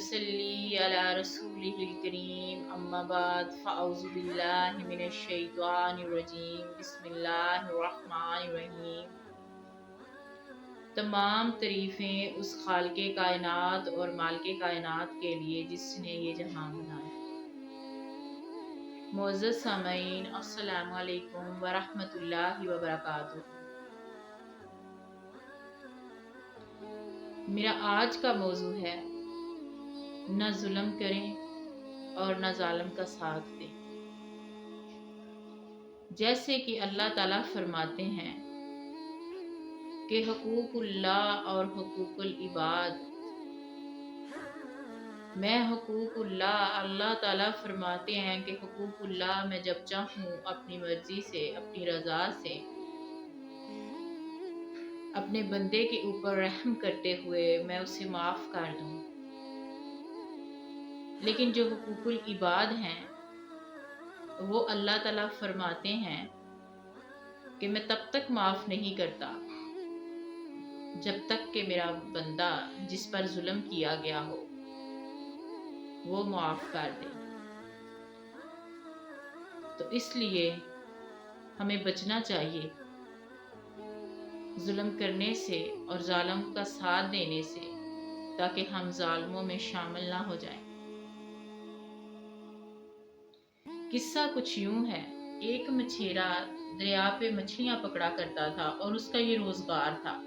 युसल्ली अला रसूलिहिल करीम अम्मा बाद फ़अऊज़ु बिल्लाहि मिनश शैतानिर रजीम बिस्मिल्लाहिर रहमानिर रहीम। तमाम तारीफ़ें उस खालिक़े कायनात और मालिके कायनात के लिए जिसने ये जहां बनाया। मुअज़्ज़ज़ सामईन, अस्सलामु अलैकुम व रहमतुल्लाहि व बरकातुहू। मेरा आज का मौजू है न जुल्म करें और न जालिम का साथ दें। जैसे कि अल्लाह ताला फरमाते हैं कि हुकूकुल्लाह और हुकूकुल इबाद। मैं हुकूकुल्लाह, अल्लाह ताला फरमाते हैं कि हुकूकुल्लाह मैं जब चाहूँ अपनी मर्जी से, अपनी रज़ा से अपने बंदे के ऊपर रहम करते हुए मैं उसे माफ़ कर दूँ। लेकिन जो हुकूकुल इबाद हैं वो अल्लाह ताला फरमाते हैं कि मैं तब तक माफ़ नहीं करता जब तक कि मेरा बंदा जिस पर जुल्म किया गया हो वो माफ़ कर दे। तो इसलिए हमें बचना चाहिए जुल्म करने से और जालिम का साथ देने से, ताकि हम जालिमों में शामिल ना हो जाएं। किस्सा कुछ यूं है, एक मछेरा दरिया पे मछलियां पकड़ा करता था और उसका ये रोजगार था।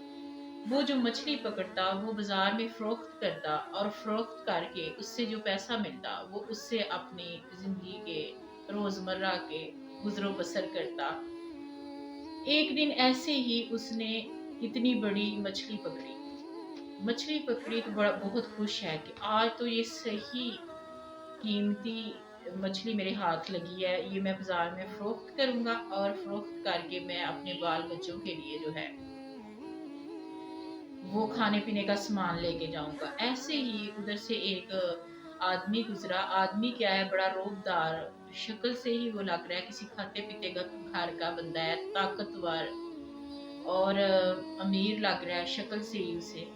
वो जो मछली पकड़ता वो बाजार में फरोख्त करता और फरोख्त करके उससे जो पैसा मिलता वो उससे अपनी जिंदगी के रोजमर्रा के गुजरो बसर करता। एक दिन ऐसे ही उसने इतनी बड़ी मछली पकड़ी तो बहुत खुश है कि आज तो ये सही कीमती मछली मेरे हाथ लगी है, ये मैं बाजार में फरोख्त करूंगा और फरोख्त करके मैं अपने बाल बच्चों के लिए जो है वो खाने पीने का सामान लेके जाऊंगा। ऐसे ही उधर से एक आदमी गुजरा। आदमी क्या है, बड़ा रोबदार, शक्ल से ही वो लग रहा है किसी खाते पीते घर का बंदा है, ताकतवर और अमीर लग रहा है शक्ल से ही उसे।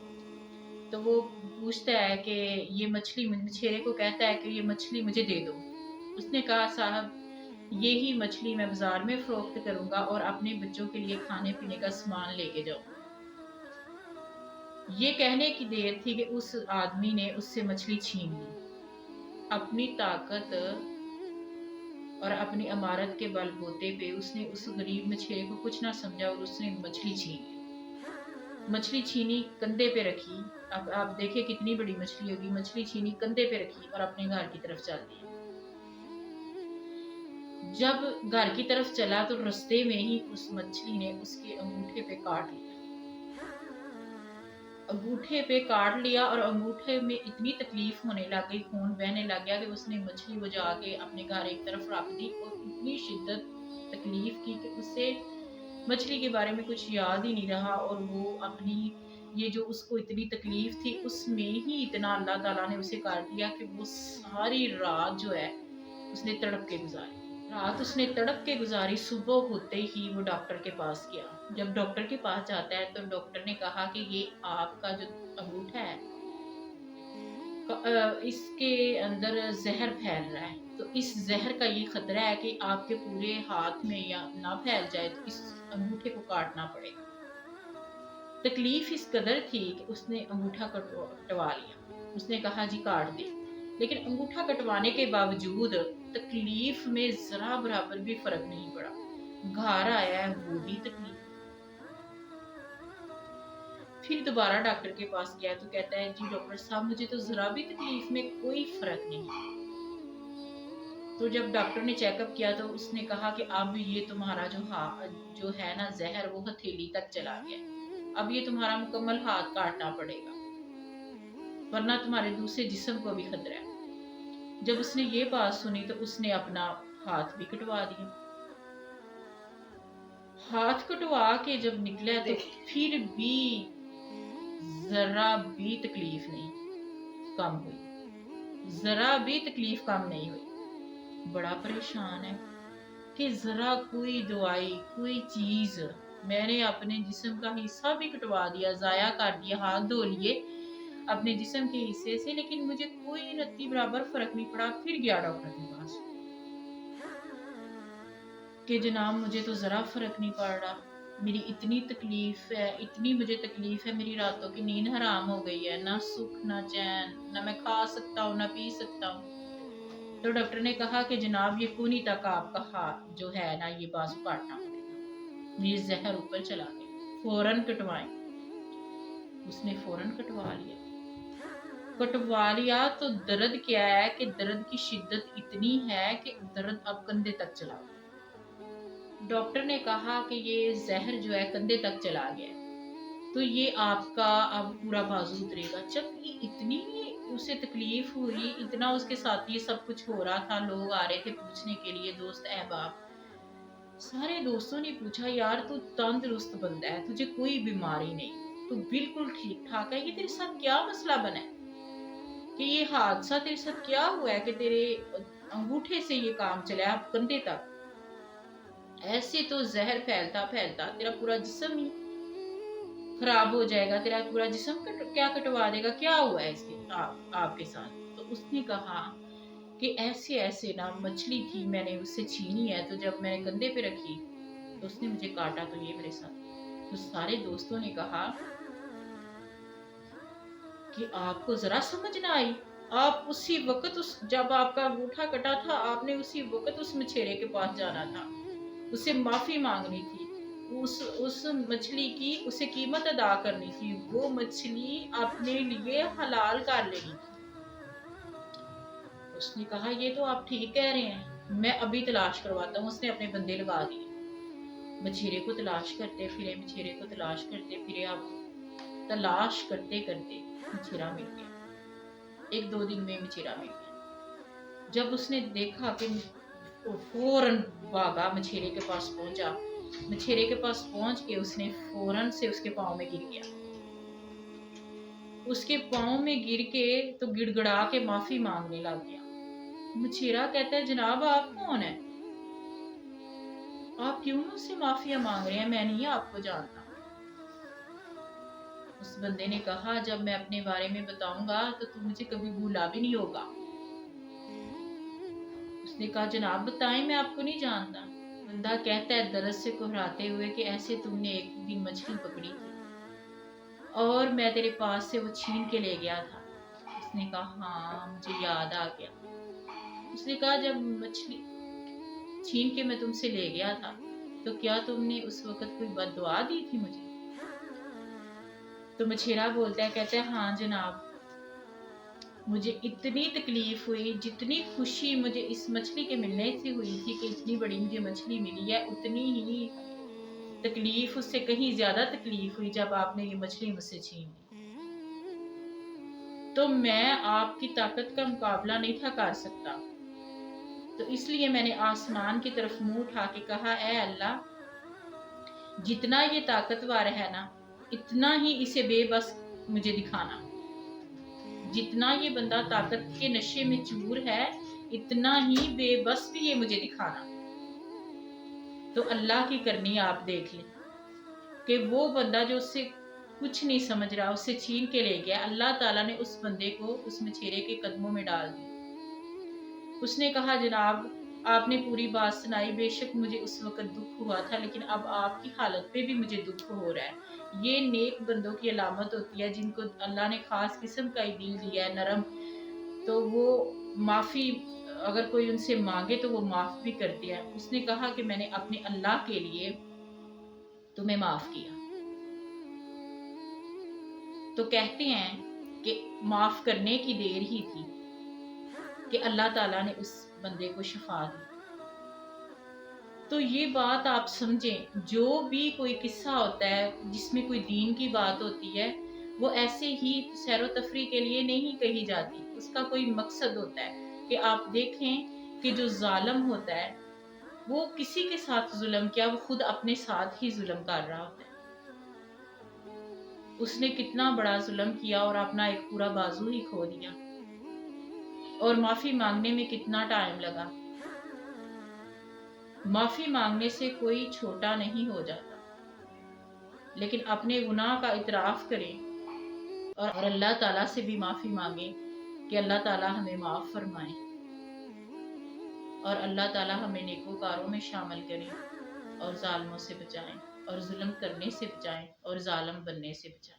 तो वो पूछता है कि ये मछली, मछेरे को कहता है कि ये मछली मुझे दे दो। उसने कहा साहब यही मछली मैं बाजार में फरोख्त करूंगा और अपने बच्चों के लिए खाने पीने का सामान लेके जाऊंगा। ये कहने की देर थी कि उस आदमी ने उससे मछली छीन ली। अपनी ताकत और अपनी अमारत के बलबूते पे उसने उस गरीब मछेरे को कुछ ना समझा और उसने मछली छीन ली। मछली छीनी, कंधे पे रखी। अब आप देखें कितनी बड़ी मछली होगी। मछली छीनी, कंधे पे रखी और अपने घर की तरफ चल दिया। जब घर की तरफ चला तो रास्ते में ही उस मछली ने उसके अंगूठे पे काट लिया। अंगूठे पे काट लिया और अंगूठे में इतनी तकलीफ होने लग गई, खून बहने लग गया कि उसने मछली वो जाके अपने घर एक तरफ रख दी और इतनी शिद्दत तकलीफ की कि उसे मछली के बारे में कुछ याद ही नहीं रहा। और वो अपनी ये जो उसको इतनी तकलीफ थी उसमें ही इतना अल्लाह ताला ने उसे काट दिया कि वो सारी रात जो है उसने तड़प के गुजारी। रात उसने तड़प के गुजारी। सुबह होते ही वो डॉक्टर के पास गया। जब डॉक्टर के पास जाता है तो डॉक्टर ने कहा कि ये आपका जो अंगूठा है इसके अंदर जहर फैल रहा है, तो इस जहर का ये खतरा है कि आपके पूरे हाथ में या ना फैल जाए तो इस अंगूठे को काटना पड़ेगा। तकलीफ इस कदर थी कि उसने अंगूठा कटवा लिया। उसने कहा जी काट दे, लेकिन अंगूठा कटवाने के बावजूद तकलीफ में जरा बराबर भी फर्क नहीं पड़ा। घर आया है वो भी तकलीफ। फिर दोबारा डॉक्टर के पास गया तो कहता है जी डॉक्टर साहब मुझे तो जरा भी तकलीफ में कोई फर्क नहीं। तो जब डॉक्टर ने चेकअप किया तो उसने कहा कि अब ये तुम्हारा जो है ना जहर वो हथेली तक चला गया। अब ये तुम्हारा मुकम्मल हाथ काटना पड़ेगा वरना तुम्हारे दूसरे जिस्म को भी खतरा है। जब उसने ये बात सुनी तो उसने अपना हाथ भी कटवा दिया। हाथ कटवा के जब निकला तो फिर भी जरा भी तकलीफ नहीं कम हुई, जरा भी तकलीफ कम नहीं हुई। बड़ा परेशान है कि जरा कोई दवाई कोई चीज, मैंने अपने जिस्म का हिस्सा भी कटवा दिया, जाया कर दिया, हाथ धो लिए, अपने जिस्म के हिस्से से, लेकिन मुझे कोई रत्ती बराबर फर्क नहीं पड़ा। फिर गया डॉक्टर के पास कि जनाब मुझे तो ज़रा फर्क नहीं पड़ रहा, मेरी इतनी तकलीफ है, इतनी मुझे तकलीफ है, मेरी रातों की नींद हराम हो गई है, ना सुख ना चैन, ना मैं खा सकता हूँ ना पी सकता हूँ। तो डॉक्टर ने कहा कि जनाब ये कूनी तक आपका हाथ जो है ना ये बाजू काटना पड़ेगा, ये जहर ऊपर चला गया, फौरन कटवाएं। उसने फौरन कटवा लिया तो दर्द क्या है कि दर्द की शिद्दत इतनी है कि दर्द अब कंधे तक चला गया। डॉक्टर ने कहा कि ये जहर जो है कंधे तक चला गया, तो ये आपका अब पूरा बाजू उतरेगा। जब ये इतनी उसे तकलीफ हुई, इतना उसके साथ ये सब कुछ हो रहा था, लोग आ रहे थे पूछने के लिए, दोस्त अहबाब सारे दोस्तों ने पूछा यार तू तंदुरुस्त बंदा है, तुझे कोई बीमारी नहीं, तू बिल्कुल ठीक ठाक है, ये तेरे साथ क्या मसला बना है कि ये हादसा तेरे साथ क्या हुआ है कि तेरे अंगूठे से ये काम चला अब कंधे तक। ऐसे तो जहर फैलता फैलता तेरा पूरा जिस्म ही खराब हो जाएगा, तेरा पूरा जिस्म क्या कटवा देगा, क्या हुआ है इसके आपके साथ। तो उसने कहा कि ऐसे ऐसे ना मछली थी, मैंने उससे छीनी है, तो जब मैंने कंधे पे रखी तो उसने मुझे काटा, तो ये मेरे साथ। तो सारे दोस्तों ने कहा कि आपको जरा समझ ना आई, आप उसी वक्त जब आपका अंगूठा कटा था आपने उसी वक्त उस मछेरे के पास जाना था, उससे माफी मांगनी थी, उस मछली की उसे कीमत अदा करनी थी, वो मछली अपने लिए हलाल कर लेनी थी। उसने कहा ये तो आप ठीक कह रहे हैं, मैं अभी तलाश करवाता हूँ। उसने अपने बंदे लगा दिए, मछेरे को तलाश करते फिरे, मछेरे को तलाश करते फिरे। अब तलाश करते करते मछेरा मिल गया, एक दो दिन में मछेरा मिल गया। जब उसने देखा कि फौरन भागा, मछेरे के पास पहुंचा, मछेरे के पास पहुंच के उसने फौरन से उसके पाँव में गिर गया। उसके पाँव में गिर के तो गिड़गड़ा के माफी मांगने लग गया। मछेरा कहता है जनाब आप कौन है, आप क्यों मुझसे माफिया मांग रहे हैं, मैं नहीं आपको जानता। उस बंदे ने कहा जब मैं अपने बारे में बताऊंगा तो तुम मुझे कभी भूला भी नहीं होगा। उसने कहा जनाब बताएं, मैं आपको नहीं जानता। बंदा कहता है दर्द से कोहराते हुए कि ऐसे तुमने एक दिन मछली पकड़ी थी और मैं तेरे पास से वो छीन के ले गया था। उसने कहा हाँ मुझे याद आ गया। उसने कहा जब मछली छीन के मैं तुमसे ले गया था तो क्या तुमने उस वक्त कोई बद्दुआ दी थी मुझे। तो मछेरा बोलता है, कहता है हाँ जनाब, मुझे इतनी तकलीफ हुई, जितनी खुशी मुझे इस मछली के मिलने से हुई थी कि इतनी बड़ी मुझे मछली मिली है, उतनी ही तकलीफ, उससे कहीं ज्यादा तकलीफ हुई जब आपने ये मछली मुझसे छीन ली। तो मैं आपकी ताकत का मुकाबला नहीं था कर सकता, तो इसलिए मैंने आसमान की तरफ मुंह उठा के कहा ऐ अल्लाह, जितना ये ताकतवर है ना इतना ही इसे बेबस मुझे दिखाना, जितना ये बंदा ताकत के नशे में चूर है इतना ही बेबस भी ये मुझे दिखाना। तो अल्लाह की करनी आप देख लें कि वो बंदा जो उससे कुछ नहीं समझ रहा उससे छीन के ले गया, अल्लाह ताला ने उस बंदे को उस मछेरे के कदमों में डाल दिया। उसने कहा जनाब आपने पूरी बात सुनाई, बेशक मुझे उस वक्त दुख हुआ था लेकिन अब आपकी हालत पे भी मुझे दुख हो रहा है। ये नेक बंदों की अलामत होती है, जिनको अल्लाह ने खास किस्म का ही दिल दिया है नरम, तो वो माफ़ी अगर कोई उनसे मांगे तो वो माफ़ भी करते हैं। उसने कहा कि मैंने अपने अल्लाह के लिए तुम्हें माफ़ किया। तो कहते हैं कि माफ़ करने की देर ही थी कि अल्लाह ताला ने उस बंदे को शफा दी। तो ये बात आप समझें, जो भी कोई किस्सा होता है जिसमें कोई दीन की बात होती है वो ऐसे ही सैरो तफरी के लिए नहीं कही जाती, उसका कोई मकसद होता है कि आप देखें कि जो जालिम होता है वो किसी के साथ जुल्म किया, वो खुद अपने साथ ही जुल्म कर रहा होता है। उसने कितना बड़ा जुल्म किया और अपना एक पूरा बाजू ही खो दिया, और माफी मांगने में कितना टाइम लगा। माफी मांगने से कोई छोटा नहीं हो जाता, लेकिन अपने गुनाह का इतराफ करें اور اللہ تعالیٰ سے بھی معافی مانگیں کہ اللہ تعالیٰ ہمیں معاف فرمائیں اور اللہ تعالیٰ ہمیں نیکوکاروں میں شامل کریں اور ظالموں سے بچائیں اور ظلم کرنے سے بچائیں اور ظالم بننے سے بچائیں.